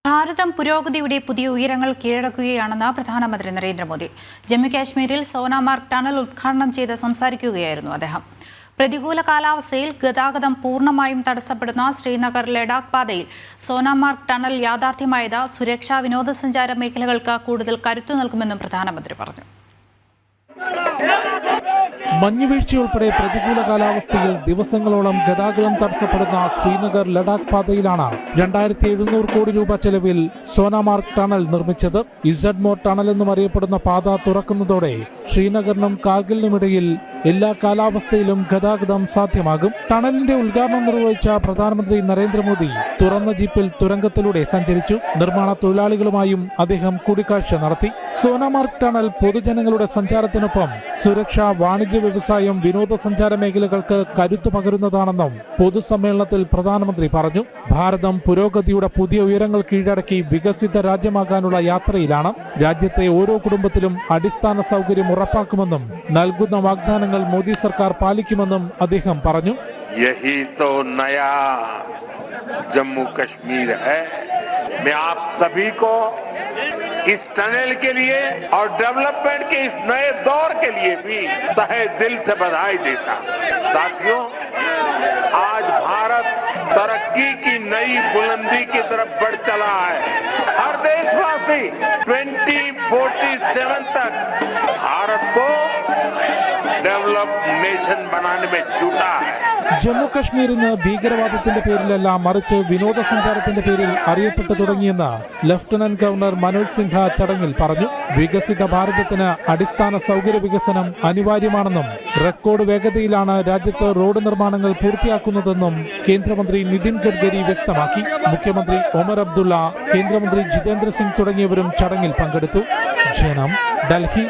ഭാരതം പുരോഗതിയുടെ പുതിയ ഉയരങ്ങൾ കീഴടക്കുകയാണെന്ന് പ്രധാനമന്ത്രി നരേന്ദ്രമോദി. ജമ്മു കാശ്മീരിൽ സോനാമാർഗ് ടണൽ ഉദ്ഘാടനം ചെയ്ത് സംസാരിക്കുകയായിരുന്നു അദ്ദേഹം. പ്രതികൂല കാലാവസ്ഥയിൽ ഗതാഗതം പൂർണ്ണമായും തടസ്സപ്പെടുന്ന ശ്രീനഗർ ലഡാക്ക് പാതയിൽ സോനാമാർഗ് ടണൽ യാഥാർത്ഥ്യമായത് സുരക്ഷാ വിനോദസഞ്ചാര മേഖലകൾക്ക് കൂടുതൽ കരുത്തു നൽകുമെന്നും പ്രധാനമന്ത്രി പറഞ്ഞു. മഞ്ഞുവീഴ്ചയുൾപ്പെടെ പ്രതികൂല കാലാവസ്ഥയിൽ ദിവസങ്ങളോളം ഗതാഗതം തടസ്സപ്പെടുന്ന ശ്രീനഗർ ലഡാക്ക് പാതയിലാണ് 2700 കോടി രൂപ ചെലവിൽ സോനാമാർഗ് ടണൽ നിർമ്മിച്ചത്. ഇസഡ്മോർ ടണൽ എന്നും അറിയപ്പെടുന്ന പാത തുറക്കുന്നതോടെ ശ്രീനഗറിനും കാർഗിലിനുമിടയിൽ എല്ലാ കാലാവസ്ഥയിലും ഗതാഗതം സാധ്യമാകും. ടണലിന്റെ ഉദ്ഘാടനം നിർവഹിച്ച പ്രധാനമന്ത്രി നരേന്ദ്രമോദി തുറന്ന ജീപ്പിൽ തുരങ്കത്തിലൂടെ സഞ്ചരിച്ചു. നിർമ്മാണ തൊഴിലാളികളുമായും അദ്ദേഹം കൂടിക്കാഴ്ച നടത്തി. സോനാമാർഗ് ടണൽ പൊതുജനങ്ങളുടെ സഞ്ചാരത്തിനൊപ്പം സുരക്ഷ, വാണിജ്യ, വ്യവസായം, വിനോദസഞ്ചാര മേഖലകൾക്ക് കരുത്തു പകരുന്നതാണെന്നും പൊതുസമ്മേളനത്തിൽ പ്രധാനമന്ത്രി പറഞ്ഞു. ഭാരതം പുരോഗതിയുടെ പുതിയ ഉയരങ്ങൾ കീഴടക്കി വികസിത രാജ്യമാകാനുള്ള യാത്രയിലാണ്. രാജ്യത്തെ ഓരോ കുടുംബത്തിലും അടിസ്ഥാന സൗകര്യം ഉറപ്പാക്കുമെന്നും നൽകുന്ന വാഗ്ദാനങ്ങൾ മോദി സർക്കാർ പാലിക്കുമെന്നും അദ്ദേഹം പറഞ്ഞു. यही तो नया जम्मू कश्मीर है। मैं आप सभी को इस टनल के लिए और डेवलपमेंट के इस नए दौर के लिए भी तहे दिल से बधाई देता। साथियों, आज भारत तरक्की की नई बुलंदी की तरफ बढ़ चला है। हर देशवासी 2047 तक भारत को डेवलप्ड नेशन बनाने में जुटा है. ജമ്മു കശ്മീരിന് ഭീകരവാദത്തിന്റെ പേരിലല്ല, മറിച്ച് വിനോദസഞ്ചാരത്തിന്റെ പേരിൽ അറിയപ്പെട്ടു തുടങ്ങിയെന്ന് ലഫ്റ്റനന്റ് ഗവർണർ മനോജ് സിൻഹ ചടങ്ങിൽ പറഞ്ഞു. വികസിത ഭാരതത്തിന് അടിസ്ഥാന സൗകര്യ വികസനം അനിവാര്യമാണെന്നും റെക്കോർഡ് വേഗതയിലാണ് രാജ്യത്ത് റോഡ് നിർമ്മാണങ്ങൾ പൂർത്തിയാക്കുന്നതെന്നും കേന്ദ്രമന്ത്രി നിതിൻ ഗഡ്കരി വ്യക്തമാക്കി. മുഖ്യമന്ത്രി ഒമർ അബ്ദുള്ള, കേന്ദ്രമന്ത്രി ജിതേന്ദ്ര സിംഗ് തുടങ്ങിയവരും ചടങ്ങിൽ പങ്കെടുത്തു. ജനം, ഡൽഹി.